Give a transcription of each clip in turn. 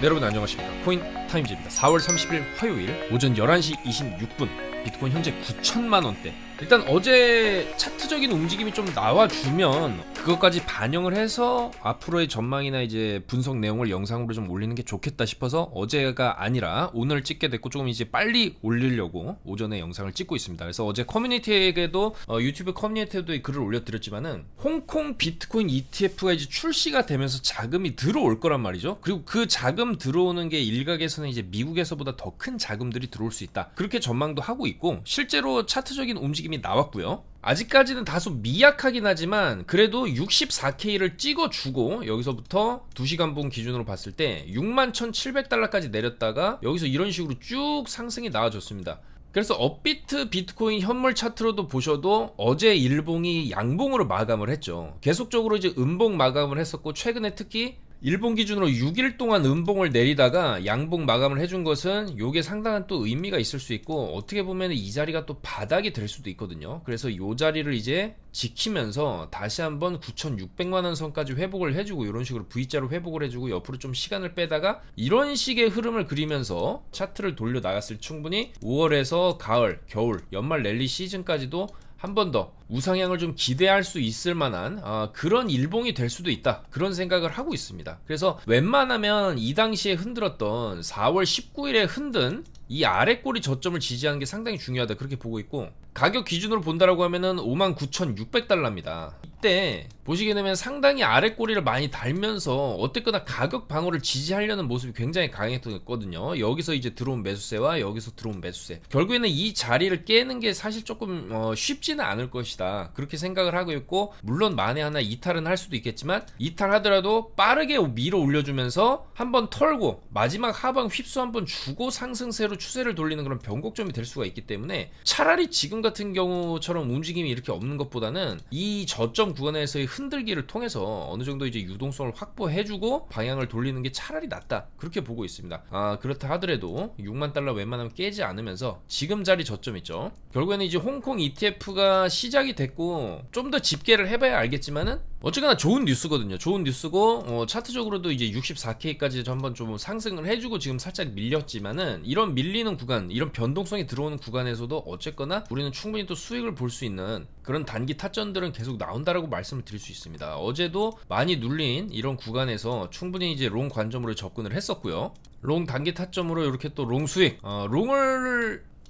네, 여러분 안녕하십니까. 코인 타임즈입니다. 4월 30일 화요일 오전 11시 26분 비트코인 현재 9천만원대. 일단 어제 차트적인 움직임이 좀 나와주면 그것까지 반영을 해서 앞으로의 전망이나 이제 분석 내용을 영상으로 좀 올리는 게 좋겠다 싶어서 어제가 아니라 오늘 찍게 됐고, 조금 이제 빨리 올리려고 오전에 영상을 찍고 있습니다. 그래서 어제 커뮤니티에게도 유튜브 커뮤니티에도 글을 올려드렸지만은 홍콩 비트코인 ETF가 이제 출시가 되면서 자금이 들어올 거란 말이죠. 그리고 그 자금 들어오는 게 일각에서는 이제 미국에서보다 더 큰 자금들이 들어올 수 있다, 그렇게 전망도 하고 있고, 실제로 차트적인 움직임이 나왔고요. 아직까지는 다소 미약하긴 하지만 그래도 64K를 찍어주고 여기서부터 2시간분 기준으로 봤을 때 61,700달러까지 내렸다가 여기서 이런 식으로 쭉 상승이 나와줬습니다. 그래서 업비트 비트코인 현물 차트로도 보셔도 어제 일봉이 양봉으로 마감을 했죠. 계속적으로 이제 음봉 마감을 했었고, 최근에 특히 일본 기준으로 6일 동안 음봉을 내리다가 양봉 마감을 해준 것은 요게 상당한 또 의미가 있을 수 있고, 어떻게 보면 이 자리가 또 바닥이 될 수도 있거든요. 그래서 요 자리를 이제 지키면서 다시 한번 9,600만원 선까지 회복을 해주고, 이런 식으로 V자로 회복을 해주고 옆으로 좀 시간을 빼다가 이런 식의 흐름을 그리면서 차트를 돌려 나갔을, 충분히 5월에서 가을, 겨울, 연말 랠리 시즌까지도 한 번 더 우상향을 좀 기대할 수 있을 만한 그런 일봉이 될 수도 있다, 그런 생각을 하고 있습니다. 그래서 웬만하면 이 당시에 흔들었던 4월 19일에 흔든 이 아래 꼬리 저점을 지지하는 게 상당히 중요하다, 그렇게 보고 있고, 가격 기준으로 본다라고 하면은 59,600달러입니다. 이때 보시게 되면 상당히 아래 꼬리를 많이 달면서 어쨌거나 가격 방어를 지지하려는 모습이 굉장히 강했거든요. 여기서 이제 들어온 매수세와 여기서 들어온 매수세, 결국에는 이 자리를 깨는 게 사실 조금 쉽지는 않을 것이다, 그렇게 생각을 하고 있고, 물론 만에 하나 이탈은 할 수도 있겠지만 이탈하더라도 빠르게 밀어 올려주면서 한번 털고 마지막 하방 휩수 한번 주고 상승세로 추세를 돌리는 그런 변곡점이 될 수가 있기 때문에, 차라리 지금 같은 경우처럼 움직임이 이렇게 없는 것보다는 이 저점 구간에서의 흔들기를 통해서 어느 정도 이제 유동성을 확보해주고 방향을 돌리는 게 차라리 낫다, 그렇게 보고 있습니다. 그렇다 하더라도 6만 달러 웬만하면 깨지 않으면서 지금 자리 저점 있죠. 결국에는 이제 홍콩 ETF가 시작이 됐고, 좀 더 집계를 해봐야 알겠지만은 어쨌거나 좋은 뉴스거든요. 좋은 뉴스고, 차트적으로도 이제 64K까지 한번 좀 상승을 해주고 지금 살짝 밀렸지만은, 이런 밀리는 구간, 이런 변동성이 들어오는 구간에서도 어쨌거나 우리는 충분히 또 수익을 볼 수 있는 그런 단기 타점들은 계속 나온다라고 말씀을 드릴 수 있습니다. 어제도 많이 눌린 이런 구간에서 충분히 이제 롱 관점으로 접근을 했었고요. 롱 단기 타점으로 이렇게 또 롱 수익,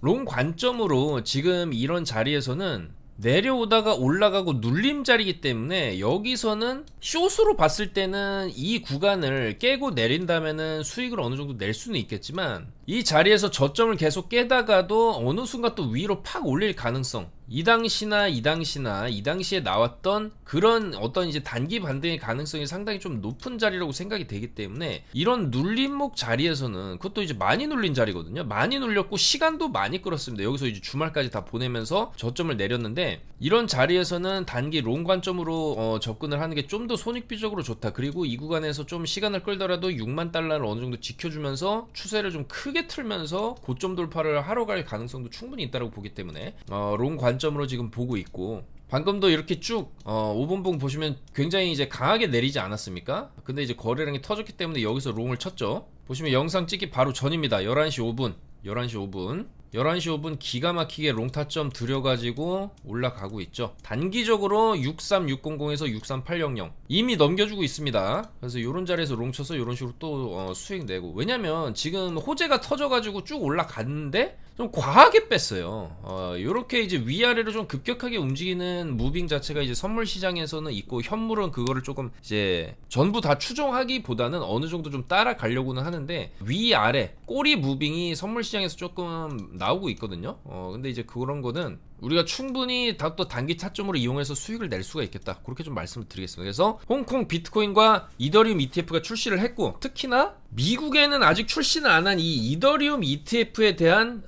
롱 관점으로 지금 이런 자리에서는 내려오다가 올라가고 눌림 자리이기 때문에, 여기서는 숏으로 봤을 때는 이 구간을 깨고 내린다면은 수익을 어느 정도 낼 수는 있겠지만, 이 자리에서 저점을 계속 깨다가도 어느 순간 또 위로 팍 올릴 가능성, 이 당시에 나왔던 그런 어떤 이제 단기 반등의 가능성이 상당히 좀 높은 자리라고 생각이 되기 때문에, 이런 눌림목 자리에서는, 그것도 이제 많이 눌린 자리거든요. 많이 눌렸고 시간도 많이 끌었습니다. 여기서 이제 주말까지 다 보내면서 저점을 내렸는데, 이런 자리에서는 단기 롱 관점으로 접근을 하는 게 좀 더 손익비적으로 좋다. 그리고 이 구간에서 좀 시간을 끌더라도 6만 달러를 어느 정도 지켜주면서 추세를 좀 크게 틀면서 고점 돌파를 하러 갈 가능성도 충분히 있다고 보기 때문에 롱 관점으로 지금 보고 있고, 방금도 이렇게 쭉 5분봉 보시면 굉장히 이제 강하게 내리지 않았습니까? 근데 이제 거래량이 터졌기 때문에 여기서 롱을 쳤죠. 보시면 영상 찍기 바로 전입니다. 11시 5분 기가 막히게 롱타점 들여가지고 올라가고 있죠. 단기적으로 63600에서 63800 이미 넘겨주고 있습니다. 그래서 요런 자리에서 롱 쳐서 요런 식으로 또 수익 내고, 왜냐면 지금 호재가 터져가지고 쭉 올라갔는데 좀 과하게 뺐어요. 요렇게 이제 위아래로 좀 급격하게 움직이는 무빙 자체가 이제 선물 시장에서는 있고, 현물은 그거를 조금 이제 전부 다 추종하기보다는 어느 정도 좀 따라가려고는 하는데, 위아래 꼬리 무빙이 선물 시장에서 조금 나오고 있거든요. 근데 이제 그런 거는 우리가 충분히 또 단기 타점으로 이용해서 수익을 낼 수가 있겠다, 그렇게 좀 말씀을 드리겠습니다. 그래서 홍콩 비트코인과 이더리움 ETF가 출시를 했고, 특히나 미국에는 아직 출시는 안 한 이 이더리움 ETF에 대한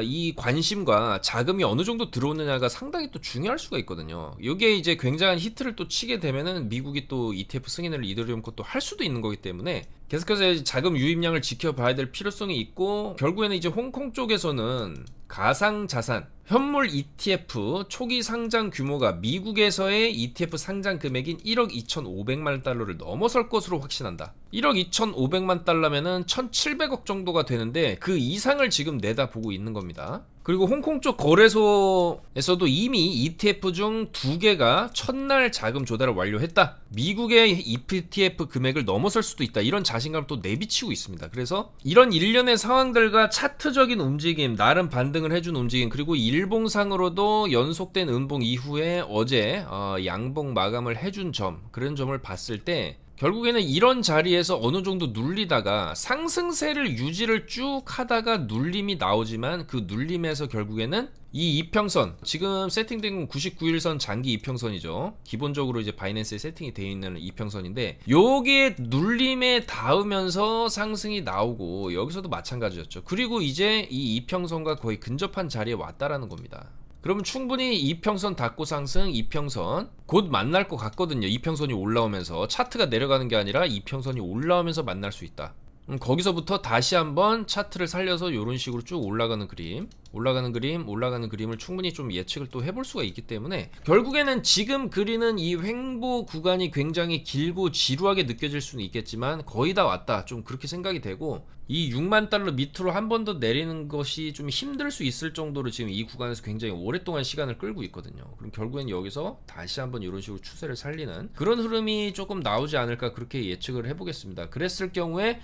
이 관심과 자금이 어느 정도 들어오느냐가 상당히 또 중요할 수가 있거든요. 이게 이제 굉장한 히트를 또 치게 되면은 미국이 또 ETF 승인을 이더리움 것도 할 수도 있는 거기 때문에 계속해서 자금 유입량을 지켜봐야 될 필요성이 있고, 결국에는 이제 홍콩 쪽에서는 가상자산 현물 ETF 초기 상장 규모가 미국에서의 ETF 상장 금액인 1억 2,500만 달러를 넘어설 것으로 확신한다. 1억 2,500만 달러면은 1,700억 정도가 되는데 그 이상을 지금 내다보고 있는 겁니다. 그리고 홍콩 쪽 거래소에서도 이미 ETF 중 2개가 첫날 자금 조달을 완료했다. 미국의 ETF 금액을 넘어설 수도 있다. 이런 자신감을 또 내비치고 있습니다. 그래서 이런 일련의 상황들과 차트적인 움직임, 나름 반등을 해준 움직임, 그리고 일봉상으로도 연속된 음봉 이후에 어제 양봉 마감을 해준 점, 그런 점을 봤을 때 결국에는 이런 자리에서 어느 정도 눌리다가 상승세를 유지를 쭉 하다가 눌림이 나오지만 그 눌림에서 결국에는 이 이평선, 지금 세팅된 건 99일선 장기 이평선이죠. 기본적으로 이제 바이낸스에 세팅이 되어 있는 이평선인데 요게 눌림에 닿으면서 상승이 나오고 여기서도 마찬가지였죠. 그리고 이제 이 이평선과 거의 근접한 자리에 왔다라는 겁니다. 그러면 충분히 이평선 닫고 상승, 이평선 곧 만날 것 같거든요. 이평선이 올라오면서 차트가 내려가는 게 아니라 이평선이 올라오면서 만날 수 있다. 거기서부터 다시 한번 차트를 살려서 이런 식으로 쭉 올라가는 그림을 충분히 좀 예측을 또 해볼 수가 있기 때문에 결국에는 지금 그리는 이 횡보 구간이 굉장히 길고 지루하게 느껴질 수는 있겠지만 거의 다 왔다, 좀 그렇게 생각이 되고, 이 6만 달러 밑으로 한 번 더 내리는 것이 좀 힘들 수 있을 정도로 지금 이 구간에서 굉장히 오랫동안 시간을 끌고 있거든요. 그럼 결국엔 여기서 다시 한번 이런 식으로 추세를 살리는 그런 흐름이 조금 나오지 않을까, 그렇게 예측을 해보겠습니다. 그랬을 경우에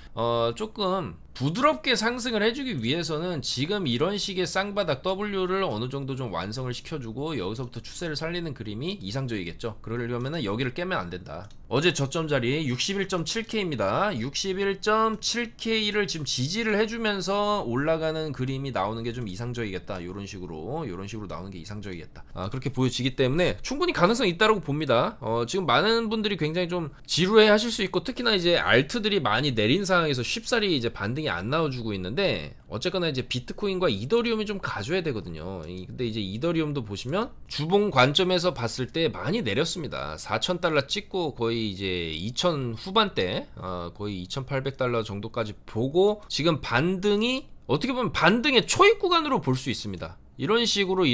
조금 부드럽게 상승을 해주기 위해서는 지금 이런 식의 쌍바닥 W를 어느 정도 좀 완성을 시켜주고 여기서부터 추세를 살리는 그림이 이상적이겠죠. 그러려면 여기를 깨면 안 된다. 어제 저점 자리 61.7K입니다. 61.7K를 지금 지지를 해주면서 올라가는 그림이 나오는 게 좀 이상적이겠다. 이런 식으로 나오는 게 이상적이겠다. 그렇게 보여지기 때문에 충분히 가능성이 있다고 봅니다. 지금 많은 분들이 굉장히 좀 지루해 하실 수 있고, 특히나 이제 알트들이 많이 내린 상황에서 쉽사리 이제 반등이 안 나와주고 있는데, 어쨌거나 이제 비트코인과 이더리움이 좀 가져야 되거든요. 근데 이제 이더리움도 보시면 주봉 관점에서 봤을 때 많이 내렸습니다. 4,000달러 찍고 거의 이제 2,000 후반대, 거의 2,800달러 정도까지 보고 지금 반등이 어떻게 보면 반등의 초입 구간으로 볼 수 있습니다. 이런 식으로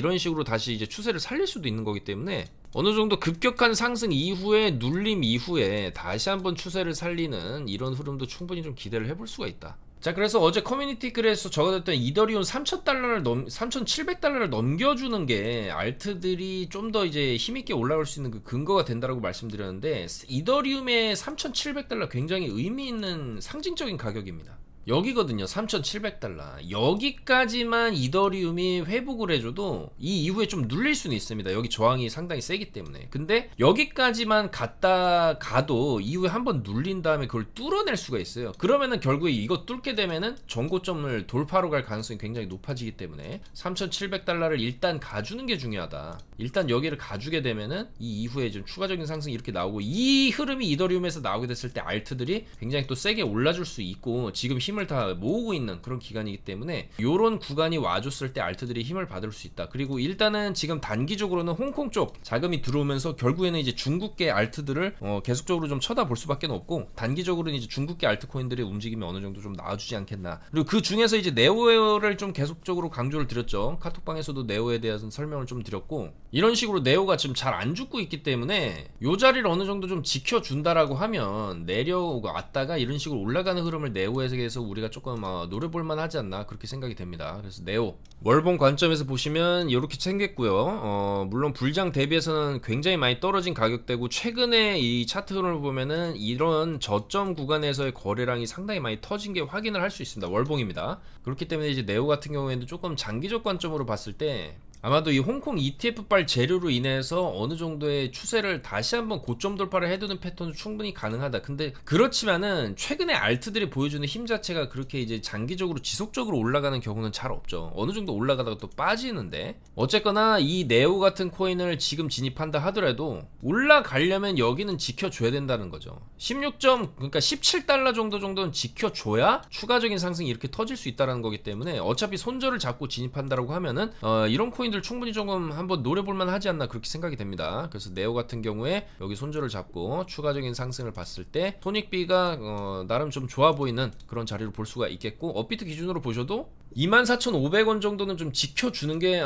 다시 이제 추세를 살릴 수도 있는 거기 때문에 어느 정도 급격한 상승 이후에 눌림 이후에 다시 한번 추세를 살리는 이런 흐름도 충분히 좀 기대를 해볼 수가 있다. 자, 그래서 어제 커뮤니티 글에서 적어뒀던 이더리움 3,700달러를 넘겨주는 게 알트들이 좀 더 이제 힘있게 올라갈 수 있는 그 근거가 된다라고 말씀드렸는데, 이더리움의 3,700달러 굉장히 의미 있는 상징적인 가격입니다. 여기거든요. 3,700달러. 여기까지만 이더리움이 회복을 해줘도 이 이후에 좀 눌릴 수는 있습니다. 여기 저항이 상당히 세기 때문에. 근데 여기까지만 가도 이후에 한번 눌린 다음에 그걸 뚫어낼 수가 있어요. 그러면은 결국에 이거 뚫게 되면은 전고점을 돌파로 갈 가능성이 굉장히 높아지기 때문에 3,700달러를 일단 가주는 게 중요하다. 일단 여기를 가주게 되면은 이 이후에 좀 추가적인 상승이 이렇게 나오고, 이 흐름이 이더리움에서 나오게 됐을 때 알트들이 굉장히 또 세게 올라줄 수 있고, 지금 힘을 다 모으고 있는 그런 기간이기 때문에 요런 구간이 와줬을 때 알트들이 힘을 받을 수 있다. 그리고 일단은 지금 단기적으로는 홍콩 쪽 자금이 들어오면서 결국에는 이제 중국계 알트들을 계속적으로 좀 쳐다볼 수밖에 없고, 단기적으로는 이제 중국계 알트코인들의 움직임이 어느 정도 좀 나와주지 않겠나. 그리고 그 중에서 이제 네오를 좀 계속적으로 강조를 드렸죠. 카톡방에서도 네오에 대해서 설명을 좀 드렸고, 이런 식으로 네오가 지금 잘 안 죽고 있기 때문에 요 자리를 어느 정도 좀 지켜준다라고 하면 내려왔다가 이런 식으로 올라가는 흐름을 네오에서 우리가 조금 노려볼만 하지 않나, 그렇게 생각이 됩니다. 그래서 네오 월봉 관점에서 보시면 이렇게 생겼고요. 물론 불장 대비해서는 굉장히 많이 떨어진 가격대고, 최근에 이 차트 흐름을 보면은 이런 저점 구간에서의 거래량이 상당히 많이 터진 게 확인을 할 수 있습니다. 월봉입니다. 그렇기 때문에 이제 네오 같은 경우에는 조금 장기적 관점으로 봤을 때 아마도 이 홍콩 ETF발 재료로 인해서 어느 정도의 추세를 다시 한번 고점 돌파를 해두는 패턴은 충분히 가능하다. 근데 그렇지만은 최근에 알트들이 보여주는 힘 자체가 그렇게 이제 장기적으로 지속적으로 올라가는 경우는 잘 없죠. 어느 정도 올라가다가 또 빠지는데, 어쨌거나 이 네오 같은 코인을 지금 진입한다 하더라도 올라가려면 여기는 지켜줘야 된다는 거죠. 16점, 그러니까 17달러 정도는 지켜줘야 추가적인 상승이 이렇게 터질 수 있다는 거기 때문에, 어차피 손절을 잡고 진입한다라고 하면은 이런 코인 들 충분히 조금 한번 노려볼만 하지 않나, 그렇게 생각이 됩니다. 그래서 네오 같은 경우에 여기 손절을 잡고 추가적인 상승을 봤을 때 손익비가 나름 좀 좋아 보이는 그런 자리로 볼 수가 있겠고, 업비트 기준으로 보셔도 24,500원 정도는 좀 지켜주는 게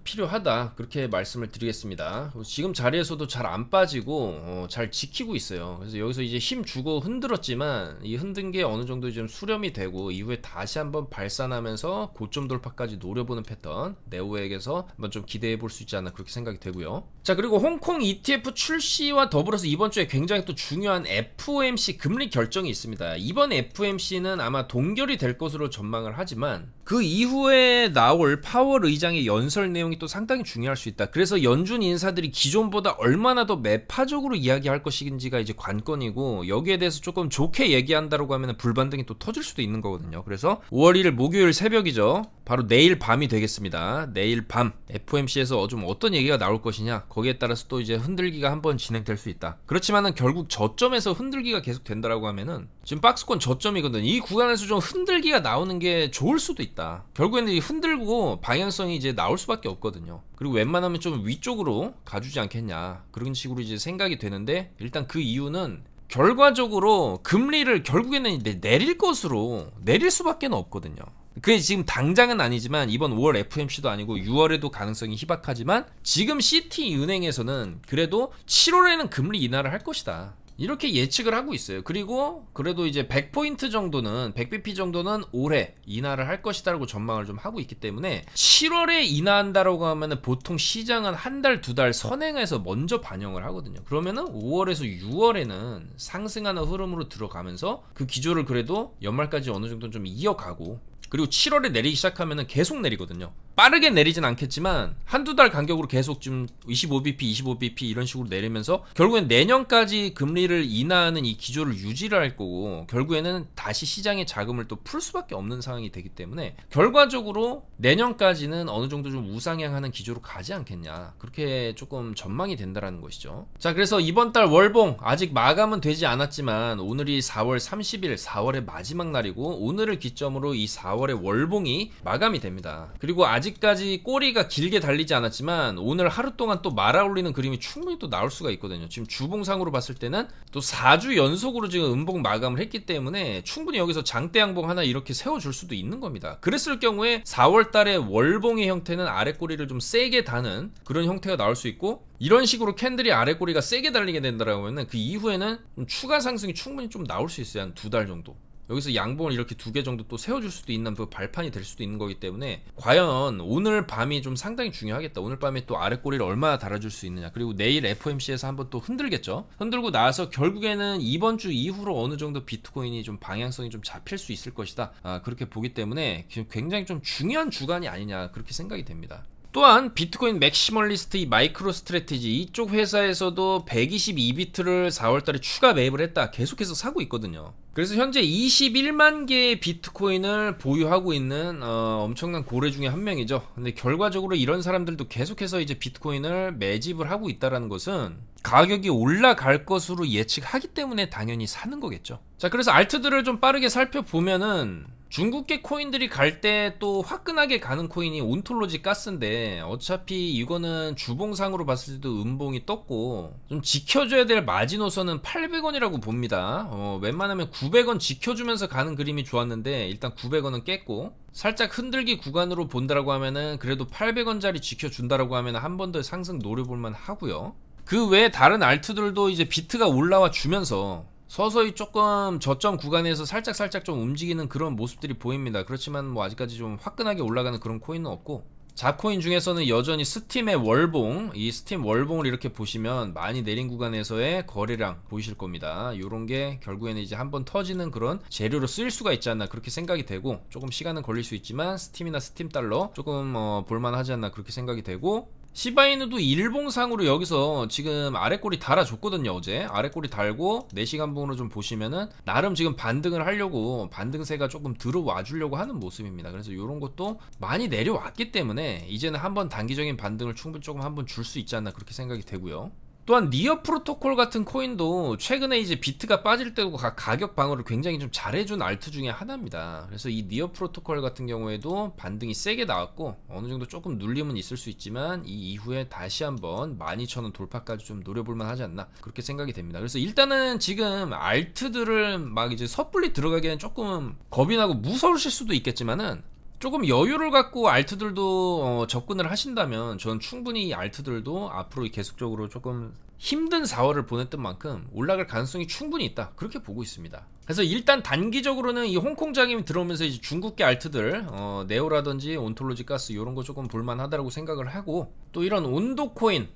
필요하다, 그렇게 말씀을 드리겠습니다. 지금 자리에서도 잘 안 빠지고 잘 지키고 있어요. 그래서 여기서 이제 힘 주고 흔들었지만 이 흔든 게 어느 정도 좀 수렴이 되고 이후에 다시 한번 발산하면서 고점 돌파까지 노려보는 패턴, 네오액에서 한번 좀 기대해 볼 수 있지 않나 그렇게 생각이 되고요. 자, 그리고 홍콩 ETF 출시와 더불어서 이번 주에 굉장히 또 중요한 FOMC 금리 결정이 있습니다. 이번 FOMC는 아마 동결이 될 것으로 전망을 하지만 그 이후에 나올 파월 의장의 연설 내용이 또 상당히 중요할 수 있다. 그래서 연준 인사들이 기존보다 얼마나 더 매파적으로 이야기할 것인지가 이제 관건이고, 여기에 대해서 조금 좋게 얘기한다라고 하면 불반등이 또 터질 수도 있는 거거든요. 그래서 5월 1일 목요일 새벽이죠. 바로 내일 밤이 되겠습니다. 내일 밤 FOMC에서 좀 어떤 얘기가 나올 것이냐, 거기에 따라서 또 이제 흔들기가 한번 진행될 수 있다. 그렇지만은 결국 저점에서 흔들기가 계속 된다라고 하면은 지금 박스권 저점이거든. 이 구간에서 좀 흔들기가 나오는 게 좋을 수도 있다. 결국에는 이 흔들고 방향성이 이제 나올 수밖에 없거든요. 그리고 웬만하면 좀 위쪽으로 가주지 않겠냐, 그런 식으로 이제 생각이 되는데, 일단 그 이유는 결과적으로 금리를 결국에는 내릴 것으로, 내릴 수밖에 없거든요. 그게 지금 당장은 아니지만 이번 5월 FOMC도 아니고 6월에도 가능성이 희박하지만 지금 시티은행에서는 그래도 7월에는 금리 인하를 할 것이다, 이렇게 예측을 하고 있어요. 그리고 그래도 이제 100포인트 정도는, 100bp 정도는 올해 인하를 할 것이다라고 전망을 좀 하고 있기 때문에 7월에 인하한다라고 하면은 보통 시장은 한 달, 두 달 선행해서 먼저 반영을 하거든요. 그러면은 5월에서 6월에는 상승하는 흐름으로 들어가면서 그 기조를 그래도 연말까지 어느 정도 좀 이어가고, 그리고 7월에 내리기 시작하면은 계속 내리거든요. 빠르게 내리진 않겠지만 한두 달 간격으로 계속 좀 25bp, 25bp 이런 식으로 내리면서 결국엔 내년까지 금리를 인하하는 이 기조를 유지를 할 거고, 결국에는 다시 시장의 자금을 또 풀 수밖에 없는 상황이 되기 때문에 결과적으로 내년까지는 어느 정도 좀 우상향하는 기조로 가지 않겠냐, 그렇게 조금 전망이 된다라는 것이죠. 자, 그래서 이번 달 월봉 아직 마감은 되지 않았지만 오늘이 4월 30일, 4월의 마지막 날이고 오늘을 기점으로 이 4월의 월봉이 마감이 됩니다. 그리고 아직까지 꼬리가 길게 달리지 않았지만 오늘 하루 동안 또 말아올리는 그림이 충분히 또 나올 수가 있거든요. 지금 주봉상으로 봤을 때는 또 4주 연속으로 지금 음봉 마감을 했기 때문에 충분히 여기서 장대 양봉 하나 이렇게 세워줄 수도 있는 겁니다. 그랬을 경우에 4월 달에 월봉의 형태는 아래 꼬리를 좀 세게 다는 그런 형태가 나올 수 있고, 이런 식으로 캔들이 아래 꼬리가 세게 달리게 된다라고 하면 그 이후에는 좀 추가 상승이 충분히 좀 나올 수 있어요. 한 두 달 정도. 여기서 양봉을 이렇게 두 개 정도 또 세워줄 수도 있는 그 발판이 될 수도 있는 거기 때문에 과연 오늘 밤이 좀 상당히 중요하겠다. 오늘 밤에 또 아래 꼬리를 얼마나 달아줄 수 있느냐, 그리고 내일 FOMC에서 한번 또 흔들겠죠. 흔들고 나서 결국에는 이번 주 이후로 어느 정도 비트코인이 좀 방향성이 좀 잡힐 수 있을 것이다, 그렇게 보기 때문에 굉장히 좀 중요한 주간이 아니냐, 그렇게 생각이 됩니다. 또한 비트코인 맥시멀리스트, 이 마이크로 스트래티지 이쪽 회사에서도 122비트를 4월달에 추가 매입을 했다, 계속해서 사고 있거든요. 그래서 현재 21만 개의 비트코인을 보유하고 있는 엄청난 고래 중에 한 명이죠. 근데 결과적으로 이런 사람들도 계속해서 이제 비트코인을 매집을 하고 있다는 것은 가격이 올라갈 것으로 예측하기 때문에 당연히 사는 거겠죠. 자, 그래서 알트들을 좀 빠르게 살펴보면은 중국계 코인들이 갈 때 또 화끈하게 가는 코인이 온톨로지 가스인데, 어차피 이거는 주봉상으로 봤을 때도 음봉이 떴고 좀 지켜줘야 될 마지노선은 800원이라고 봅니다. 웬만하면 900원 지켜주면서 가는 그림이 좋았는데 일단 900원은 깼고, 살짝 흔들기 구간으로 본다라고 하면은 그래도 800원짜리 지켜준다라고 하면 한 번 더 상승 노려볼만 하고요. 그 외에 다른 알트들도 이제 비트가 올라와 주면서 서서히 조금 저점 구간에서 살짝 좀 움직이는 그런 모습들이 보입니다. 그렇지만 뭐 아직까지 좀 화끈하게 올라가는 그런 코인은 없고, 잡코인 중에서는 여전히 스팀의 월봉, 이 스팀 월봉을 이렇게 보시면 많이 내린 구간에서의 거래량 보이실 겁니다. 요런 게 결국에는 이제 한번 터지는 그런 재료로 쓰일 수가 있지 않나, 그렇게 생각이 되고, 조금 시간은 걸릴 수 있지만 스팀이나 스팀 달러 조금 볼만하지 않나, 그렇게 생각이 되고, 시바이누도 일봉상으로 여기서 지금 아래꼬리 달아줬거든요. 어제 아래꼬리 달고 4시간 봉으로 좀 보시면은 나름 지금 반등을 하려고, 반등세가 조금 들어와 주려고 하는 모습입니다. 그래서 이런 것도 많이 내려왔기 때문에 이제는 한번 단기적인 반등을 충분히 조금 한번 줄 수 있지 않나, 그렇게 생각이 되고요. 또한 니어 프로토콜 같은 코인도 최근에 이제 비트가 빠질 때도 가격 방어를 굉장히 좀 잘해준 알트 중에 하나입니다. 그래서 이 니어 프로토콜 같은 경우에도 반등이 세게 나왔고 어느 정도 조금 눌림은 있을 수 있지만 이 이후에 다시 한번 12,000원 돌파까지 좀 노려볼만 하지 않나, 그렇게 생각이 됩니다. 그래서 일단은 지금 알트들을 막 이제 섣불리 들어가기에는 조금 겁이 나고 무서우실 수도 있겠지만은 조금 여유를 갖고 알트들도 접근을 하신다면 저는 충분히 이 알트들도 앞으로 계속적으로 조금 힘든 4월을 보냈던 만큼 올라갈 가능성이 충분히 있다, 그렇게 보고 있습니다. 그래서 일단 단기적으로는 이 홍콩 자금이 들어오면서 이제 중국계 알트들 네오라든지 온톨로지 가스 이런 거 조금 볼만하다라고 생각을 하고, 또 이런 온도 코인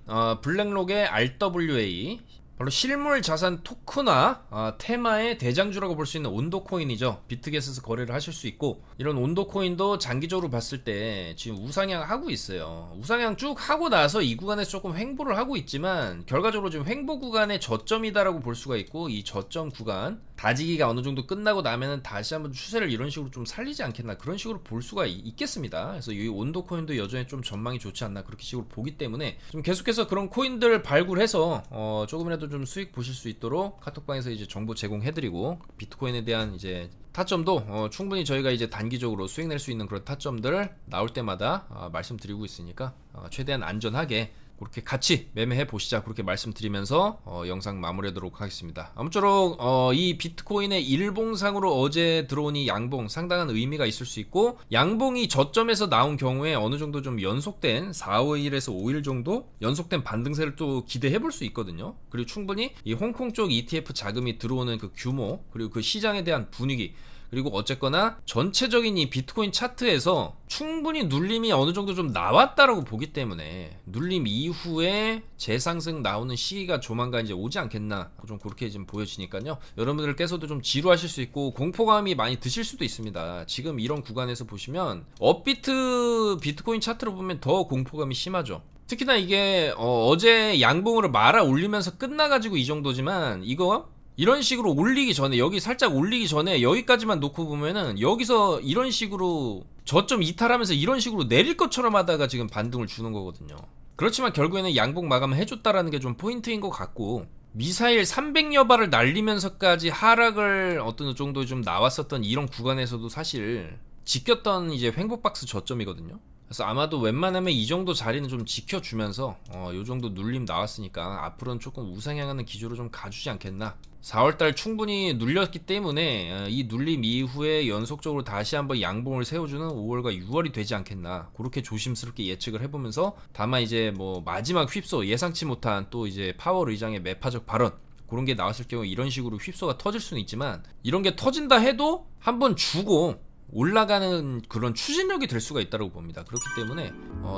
블랙록의 RWA 바로 실물 자산 토크나 테마의 대장주라고 볼 수 있는 온도 코인이죠. 비트겟에서 거래를 하실 수 있고, 이런 온도 코인도 장기적으로 봤을 때 지금 우상향 하고 있어요. 우상향 쭉 하고 나서 이 구간에서 조금 횡보를 하고 있지만 결과적으로 지금 횡보 구간의 저점이다라고 볼 수가 있고, 이 저점 구간 다지기가 어느 정도 끝나고 나면은 다시 한번 추세를 이런 식으로 좀 살리지 않겠나, 그런 식으로 볼 수가 있겠습니다. 그래서 이 온도 코인도 여전히 좀 전망이 좋지 않나, 그렇게 식으로 보기 때문에 좀 계속해서 그런 코인들 발굴해서 조금이라도 좀 수익 보실 수 있도록 카톡방에서 이제 정보 제공해드리고, 비트코인에 대한 이제 타점도 충분히 저희가 이제 단기적으로 수익 낼 수 있는 그런 타점들 나올 때마다 말씀드리고 있으니까 최대한 안전하게 그렇게 같이 매매해 보시자, 그렇게 말씀드리면서 영상 마무리하도록 하겠습니다. 아무쪼록 이 비트코인의 일봉상으로 어제 들어온 이 양봉 상당한 의미가 있을 수 있고, 양봉이 저점에서 나온 경우에 어느 정도 좀 연속된 4, 5일에서 5일 정도 연속된 반등세를 또 기대해 볼 수 있거든요. 그리고 충분히 이 홍콩 쪽 ETF 자금이 들어오는 그 규모, 그리고 그 시장에 대한 분위기, 그리고 어쨌거나 전체적인 이 비트코인 차트에서 충분히 눌림이 어느 정도 좀 나왔다라고 보기 때문에 눌림 이후에 재상승 나오는 시기가 조만간 이제 오지 않겠나, 좀 그렇게 좀 보여지니까요. 여러분들께서도 좀 지루하실 수 있고 공포감이 많이 드실 수도 있습니다. 지금 이런 구간에서 보시면 업비트 비트코인 차트로 보면 더 공포감이 심하죠. 특히나 이게 어제 양봉으로 말아 올리면서 끝나가지고 이 정도지만, 이거 이런 식으로 올리기 전에, 여기 살짝 올리기 전에 여기까지만 놓고 보면은 여기서 이런 식으로 저점 이탈하면서 이런 식으로 내릴 것처럼 하다가 지금 반등을 주는 거거든요. 그렇지만 결국에는 양봉 마감을 해줬다라는 게 좀 포인트인 것 같고, 미사일 300여 발을 날리면서까지 하락을 어떤 정도 좀 나왔었던 이런 구간에서도 사실 지켰던 이제 횡보박스 저점이거든요. 그래서 아마도 웬만하면 이 정도 자리는 좀 지켜주면서 요 정도 눌림 나왔으니까 앞으로는 조금 우상향하는 기조로 좀 가주지 않겠나. 4월달 충분히 눌렸기 때문에 이 눌림 이후에 연속적으로 다시 한번 양봉을 세워주는 5월과 6월이 되지 않겠나, 그렇게 조심스럽게 예측을 해보면서, 다만 이제 뭐 마지막 휩소, 예상치 못한 또 이제 파월 의장의 매파적 발언, 그런 게 나왔을 경우 이런 식으로 휩소가 터질 수는 있지만, 이런 게 터진다 해도 한번 주고 올라가는 그런 추진력이 될 수가 있다고 봅니다. 그렇기 때문에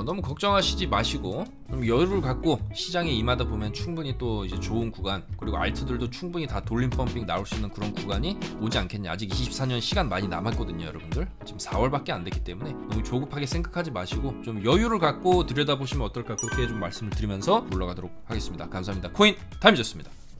너무 걱정하시지 마시고 좀 여유를 갖고 시장에 임하다 보면 충분히 또 이제 좋은 구간, 그리고 알트들도 충분히 다 돌림 펌핑 나올 수 있는 그런 구간이 오지 않겠냐. 아직 24년 시간 많이 남았거든요, 여러분들. 지금 4월밖에 안 됐기 때문에 너무 조급하게 생각하지 마시고 좀 여유를 갖고 들여다보시면 어떨까, 그렇게 좀 말씀을 드리면서 올라가도록 하겠습니다. 감사합니다. 코인 타임이었습니다.